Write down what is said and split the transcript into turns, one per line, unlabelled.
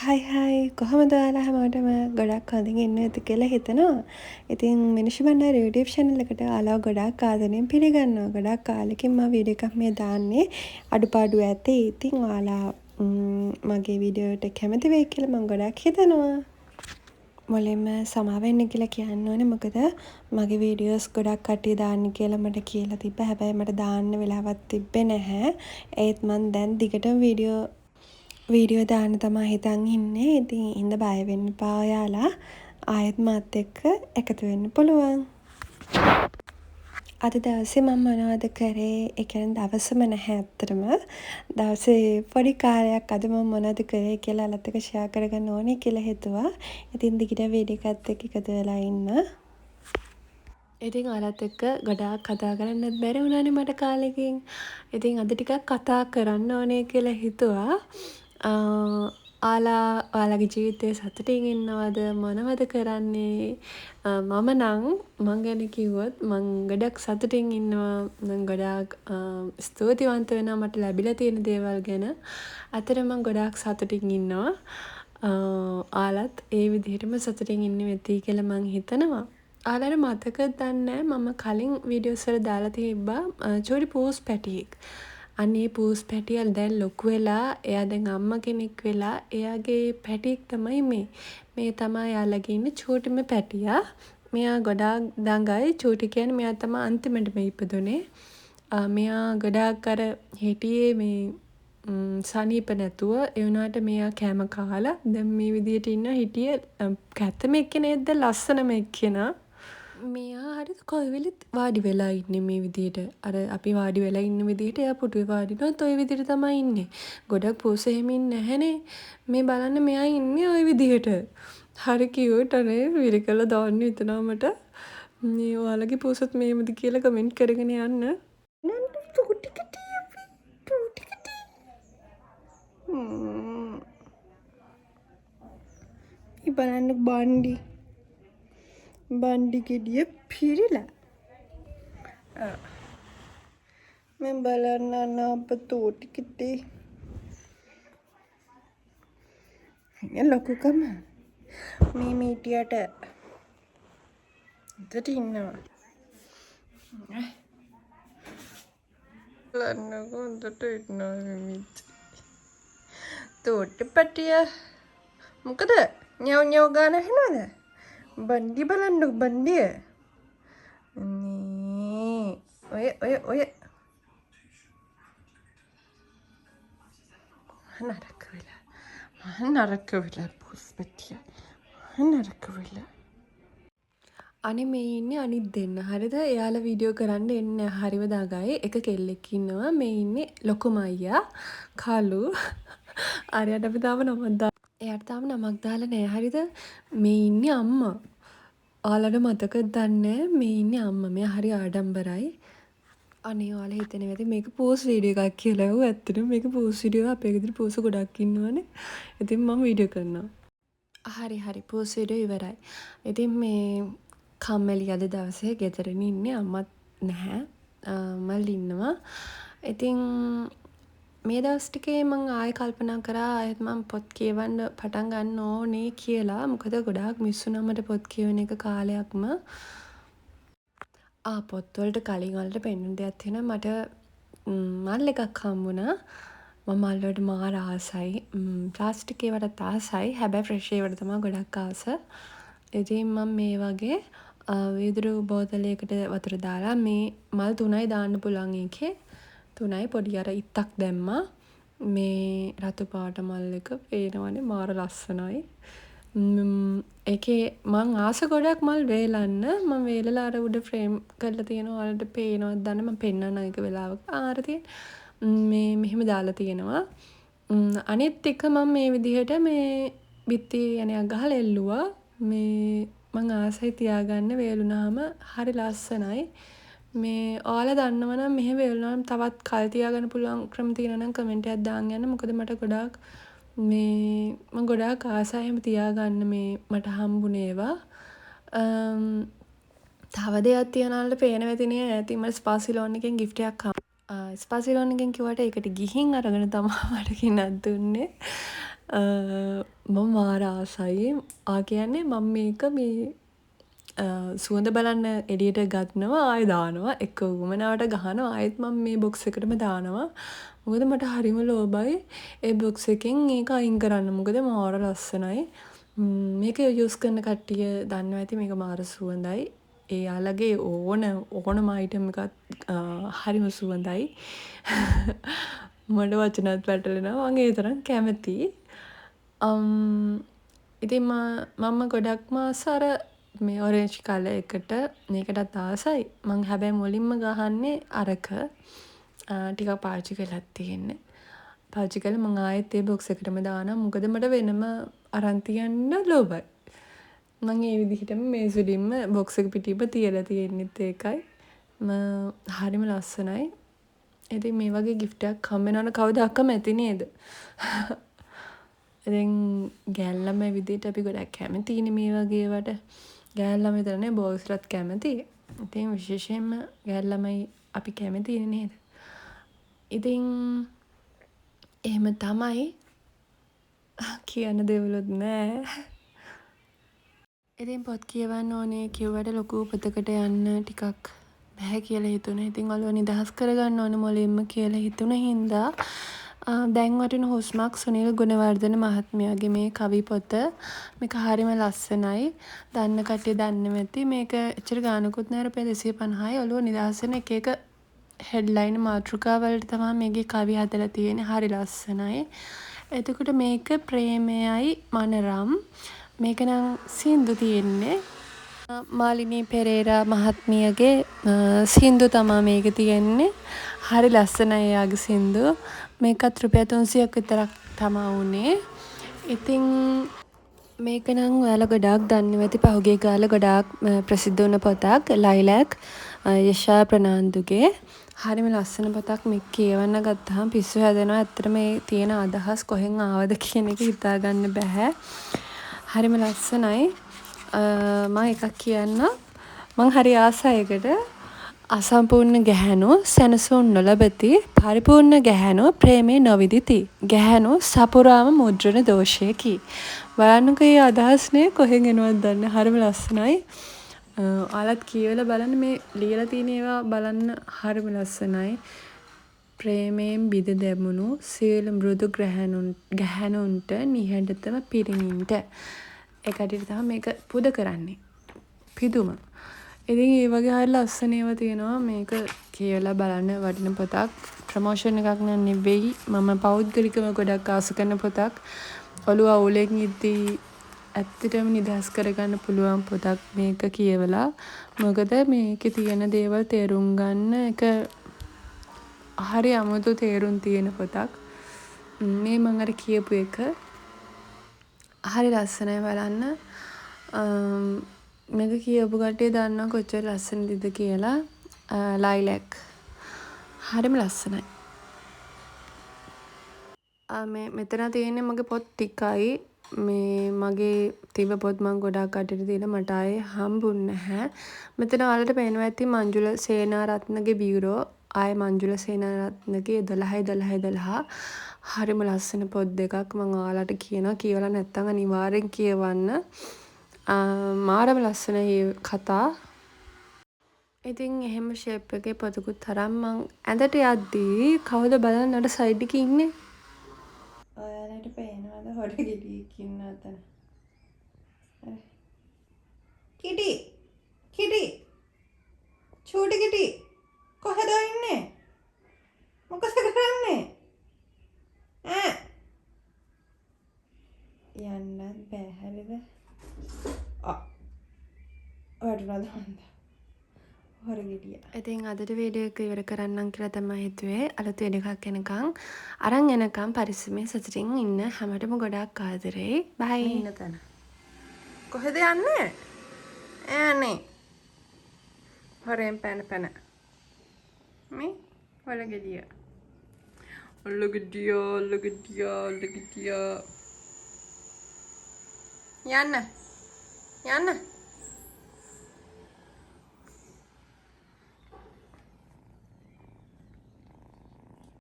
හයි කොහොමද ඔයාලා හැමෝටම ගොඩක් හොඳින් ඉන්න ඇති කියලා හිතනවා. ඉතින් මිනිස්සු බණ්ඩාර YouTube channel එකට ඔයාලව ගොඩක් ආදරෙන් පිළිගන්නවා. ගොඩක් කාලෙකින් මම වීඩියෝ එකක් මේ දාන්නේ. අඩුපාඩු ඇති. ඉතින් ඔයාලා මගේ වීඩියෝ එකට කැමති වෙයි කියලා මම ගොඩක් හිතනවා. මුලින්ම සමාව වෙන්න කියලා කියන්න ඕනේ. මොකද මගේ වීඩියෝස් ගොඩක් කට්ටිය දාන්න කියලා මට කියලා තිබ්බා. හැබැයි මට දාන්න වෙලාවක් තිබ්බේ නැහැ. ඒත් මම දැන් දිගටම වීඩියෝ දාන්න තමා හිතන් ඉන්නේ. ඉතින් හින්දා බය වෙන්න එපා ඔයාලා. ආයෙත් මාත් එක්ක එකතු වෙන්න පුළුවන්. අද දවසේ මම මොනවද කරේ? ඒ කියන්නේ දවසම නැහැ ඇත්තටම. දවසේ පොඩි කාර්යයක් අද මම මොනවද කරේ කියලා ඔයාලත් එක්ක ෂෙයා කරගන්න ඕනේ කියලා හිතුවා. ඉතින් දිගට වීඩියෝ එකත් එක්ක එකතු වෙලා ඉන්න. ඉතින් ඔයාලත් එක්ක ගොඩාක් කතා කරන්නත් බැරි වුණානේ මට කාලෙකින්. ඉතින් අද ටිකක් කතා කරන්න ඕනේ කියලා හිතුවා. ඔයාලගේ ජීවිතේ සතුටින් ඉන්නවද? මොනවද කරන්නේ? මම නම් මං ගැන කිව්වොත් මං ගොඩක් සතුටින් ඉන්නවා. මං ගොඩාක් ස්තුතිවන්ත වෙනවා මට ලැබිලා තියෙන දේවල් ගැන. අතට මං ගොඩාක් සතුටින් ඉන්නවා. ඔයාලත් ඒ විදිහටම සතුටින් ඉන්න වෙති කියලා මං හිතනවා. ඔයාලට මතකද දන්නේ නැහැ මම කලින් වීඩියෝස් වල දාලා තිබ්බා චූටි පූස් පැටියෙක්. අනේ පූස් පැටියා දැන් ලොකු වෙලා එයා දැන් අම්මා කෙනෙක් වෙලා එයාගේ පැටියෙක් තමයි මේ. මේ තමයි යාළගේ ඉන්න චූටිම පැටියා. මෙයා ගොඩාක් දඟයි. චූටි කියන්නේ මෙයා තමයි අන්තිමට මේ ඉපදුනේ. මෙයා ගොඩාක් අර හිටියේ මේ සනීප නැතුව ඒ වුණාට මෙයා කෑම කාලා දැන් මේ විදියට ඉන්න හිටියේ කැත්තම එක්කෙනෙක්ද ලස්සනම එක්කෙනා. මෙයා හරිද කොයි වෙලෙත් වාඩි වෙලා ඉන්නේ මේ විදිහට. අර අපි වාඩි වෙලා ඉන්න විදිහට එයා පුටුවේ වාඩිනොත් ওই විදිහට තමයි ඉන්නේ. ගොඩක් පූස එහෙම ඉන්නේ නැහනේ. මේ බලන්න මෙයා ඉන්නේ ওই විදිහට. හරි කියුට් අනේ විරිකලා දාන්න හිතනවා මට. මේ ඔයාලගේ පූසත් මේමද කියලා කමෙන්ට් කරගෙන යන්න. නන්දු චූටි කටි අපි චූටි කටි. මේ බලන්න බණ්ඩි ගෙඩිය පිරිලා. मैं බලන්න අප තෝටි කිටේ. ඉතින් ලොකුකම මේ මීටියට ඉතට ඉන්නවා. බලන්නකො හොඳට ඉන්නවා මීටි. තෝටි පැටිය මොකද nyau ගාන ඇහෙනවද? බණ්ඩි බලන්නකො බණ්ඩිය. ඔය නරක වෙලා පූස් පැටිය. නරක වෙලා. අනේ මේ ඉන්නේ අනිත් දෙන්න. හරිද? එයාලා වීඩියෝ කරන්න එන්නේ හරිව දාගයි. එක කෙල්ලෙක් ඉන්නවා. මේ ඉන්නේ ලොකුම අයියා. කලු. අරයට අපි තාම නමක් දාලා. එයාට තාම නමක් දාලා නෑ. හරිද? මේ ඉන්නේ අම්මා. ඔයාලට මතකද දන්නේ මේ ඉන්නේ අම්මා. මෙයා හරි ආඩම්බරයි. අනේ ඔයාලා හිතන්නේ නැති මේක පෝස් වීඩියෝ එකක් කියලා. ඔව් ඇත්තටම මේක පෝස් වීඩියෝ අපේ ගෙදර පෝස් ගොඩක් ඉන්නවනේ. ඉතින් මම වීඩියෝ කරනවා. හරි පෝස් වීඩියෝ ඉවරයි. ඉතින් මේ කම්මැලි අද දවසේ ගෙදරින් ඉන්නේ අම්මත් නැහැ. මල් ඉන්නවා. ඉතින් මේ දවස් ටිකේ මම ආයෙ කල්පනා කරා ආයෙත් මම පොත් කියවන්න පටන් ගන්න ඕනේ කියලා. මොකද ගොඩාක් මිස් වුණා මට පොත් කියවන එක කාලයක්ම. පොත්වලට කලින් වලට පෙන්වන්න දෙයක් තියෙනවා. මට මල් එකක් හම්බුණා. මම මල් වලට මාර ආසයි. ප්ලාස්ටික් ඒවටත් ආසයි. හැබැයි ෆ්‍රෙෂ් ඒවට තමයි ගොඩක් ආස. ඉතින් මම මේ වගේ වීදුරු බෝතලයකට වතුර දාලා මේ මල් 3යි දාන්න පුළුවන් එකේ. 3යි පොඩි අර ඉත්තක් දැම්මා. මේ රතු පාට මල් එක පේනවනේ මාර ලස්සනයි. ඒකේ මං ආස ගොඩක් මල් වේලන්න. මම වේලලා අර උඩ ෆ්‍රේම් කරලා තියෙනවා. ඔයාලට පේනවද දන්නේ මම පෙන්නන්නම් එක වෙලාවක. අර තියෙන මේ මෙහෙම දාලා තියෙනවා. අනිත් එක මම මේ විදිහට මේ බිත්ති යනයක් ගහලා එල්ලුවා. මේ මං ආසයි තියාගන්න වේලුනාම හරි ලස්සනයි. මේ ඔයාලා දන්නවනම් මෙහෙම වේලුනාම තවත් කල් තියාගන්න පුළුවන් ක්‍රම තියෙනවා නම් කමෙන්ට් එකක් දාන්න යන්න. මොකද මට ගොඩාක් මේ මම ගොඩාක් ආසයි එහෙම තියාගන්න මේ මට හම්බුනේ ඒවා. තව දෙයක් තියනවලට පේන වෙතිනේ ඈතින් මට ස්පාසිලෝන් එකෙන් ගිෆ්ට් එකක් ස්පාසිලෝන් එකෙන් කිව්වට ඒකට ගිහින් අරගෙන තමයි මට ගෙනත් දුන්නේ. මම මාර ආසයි. කියන්නේ මම මේක මේ සුවඳ බලන්න එළියට ගන්නවා ආයෙ දානවා. එක්ක උවමනාවට ගහනවා ආයෙත් මම මේ බොක්ස් එකටම දානවා. මොකද මට හරිම ලෝභයි ඒ බොක්ස් එකෙන් ඒක අයින් කරන්න. මොකද මාර ලස්සනයි. මේක යූස් කරන කට්ටිය දන්නවා ඇති මේක මාර සුවඳයි. ඒ යාළගේ ඕනම අයිටම් එකත් හරිම සුවඳයි. මට වචනත් පැටලෙනවා. මම ඒ තරම් කැමතියි. ඉතින් මම ගොඩක්ම ආස අර මේ ඔරේන්ජ් කලර් එකට මේකටත් ආසයි. මං හැබැයි මුලින්ම ගහන්නේ අරක. ටිකක් පාවිච්චි කරලත් තියෙන්නේ. පාවිච්චි කරලා මං ආයෙත් ඒ බොක්ස් එකටම දානවා. මොකද මට වෙනම අරන් තියන්න ලෝභයි. මං ඒ විදිහටම මේ සුඩින්ම බොක්ස් එක පිටින්ම තියලා තියෙන්නෙත් ඒකයි. හරිම ලස්සනයි. ඉතින් මේ වගේ ගිෆ්ට් එකක් හම්බ වෙනවනම් කවුද අකමැති නේද? ඉතින් ගෑනු ළමයි විදිහට අපි ගොඩක් කැමතියිනේ මේ වගේ ඒවට. ගෑනු ළමයි විතර නෙවෙයි බෝයිස්ලත් කැමතියි. ඉතින් විශේෂයෙන්ම ගෑනු ළමයි අපි කැමතියිනේ නේද? ඉතින් එහෙම තමයි. කියන්න දෙවලුත් නෑ. ඉතින් පොත් කියවන්න ඕනේ කිව්වට ලොකු පොතකට යන්න ටිකක් බැහැ කියලා හිතුණා. ඉතින් ඔළුව නිදහස් කරගන්න ඕනේ මොළෙන්ම කියලා හිතුණ හින්දා දැන් වටින හුස්මක් සුනිල් ගුණවර්ධන මහත්මයාගේ මේ කවි පොත. මේක හරිම ලස්සනයි. දන්න කට්ටිය දන්නෙම ඇති. මේක එච්චර ගානකුත් නෑ රුපියල් 250යි. ඔළුව නිදහස් වෙන එක හෙඩ්ලයින් මාතෘකා වලට තමයි මේකේ කවි හදලා තියෙන්නේ. හරි ලස්සනයි. එතකොට මේක ප්‍රේමයයි මනරම්. මේක නම් සින්දු තියෙන්නේ. මාලිනී පෙරේරා මහත්මියගේ සින්දු තමා මේක තියෙන්නේ. හරි ලස්සනයි එයාගේ සින්දු. මේකත් රුපියල් 300ක් විතරක් තමා වුණේ. ඉතින් මේක නම් ඔයාලා ගොඩාක් දන්නවා ඇති. පහුගිය කාලේ ගොඩාක් ප්‍රසිද්ධ වුණ පොතක්. ලයිලැක් යෂා ප්‍රනාන්දුගේ. හරිම ලස්සන පොතක්. මේක කියවන්න ගත්තාම පිස්සු හැදෙනවා. ඇත්තට මේ තියෙන අදහස් කොහෙන් ආවද කියන එක හිතා ගන්න බෑ. හරිම ලස්සනයි. මම එකක් කියන්නම්. මං හරි ආසයි ඒකට. අසම්පූර්ණ ගැහැණු සැනසුම් නොලබති. පරිපූර්ණ ගැහැණු ප්‍රේමේ නොවිදිති. ගැහැණු සපුරාම මුද්‍රණ දෝෂයකි. බලන්නකෝ මේ අදහස්නේ කොහෙන් එනවද දන්නේ. හරිම ලස්සනයි. ඔයාලත් කියවලා බලන්න මේ ලියලා තියෙන ඒවා බලන්න හරිම ලස්සනයි. ප්‍රේමයෙන් බිඳ දැමුණු සියලු මෘදු ගැහැණුන්ට නිහඬතම පිරිමින්ට. ඒ කටියට තමයි මේක පුද කරන්නේ. පිදුම. ඉතින් ඒ වගේ හරිය ලස්සන ඒවා තියෙනවා. මේක කියලා බලන්න වටින පොතක්. ප්‍රොමෝෂන් එකක් නෙවෙයි. මම පෞද්ගලිකව ගොඩක් ආස කරන පොතක්. ඔළුව අවුලෙන් ඉද්දී ඇත්තටම නිදහස් කරගන්න පුළුවන් පොතක් මේක කියවලා. මොකද මේකේ තියෙන දේවල් තේරුම් ගන්න එක හරි අමුතු තේරුම් තියෙන පොතක්. මේ මම අර කියපු එක හරි ලස්සනයි බලන්න. මේක කියපු කට්ටිය දන්නවා කොච්චර ලස්සනද කියලා. ලයිලැක් හරිම ලස්සනයි. මෙතන තියෙන්නේ මගේ පොත් ටිකයි. මේ මගේ තිබ්බ පොත් මම ගොඩාක් අතට තියලා මට ආයේ හම්බුන්නේ නැහැ. මෙතන ඔයාලට පේනවා ඇති මංජුල සේනාරත්නගේ බියුරෝ. ආයේ මංජුල සේනාරත්නගේ 11 හරිම ලස්සන පොත් දෙකක් මම ඔයාලට කියනවා. කියවලා නැත්නම් අනිවාර්යෙන් කියවන්න. මාරම ලස්සනයි කතා. ඉතින් එහෙම ෂේප් එකේ පොතකුත් තරම් මං ඇඳට යද්දී කවුද බලන්න අර සයිඩ් එකේ ඉන්නේ? ඔයාලට පේනවද හොර ගෙඩියක් ඉන්න අතන? කිටි චූටි කිටි කොහෙද ඉන්නේ? මොකද කරන්නේ? යන්නත් බෑ හරිද? වටුනද හන්ද හොර ගෙඩිය. ඉතින් අදට වීඩියෝ එක ඉවර කරන්නම් කියලා තමයි හිතුවේ. අලුත් වීඩියෝ එකක් එනකන් අරන් එනකන් පරිස්සමෙන් සතුටින් ඉන්න හැමෝටම ගොඩාක් ආදරේ. බයි. ඉන්න තැන. කොහෙද යන්නේ? යන්නේ. හොරෙන් පැන. මේ හොර ගෙඩිය. ඔල්ලගෙඩිය. යන්න.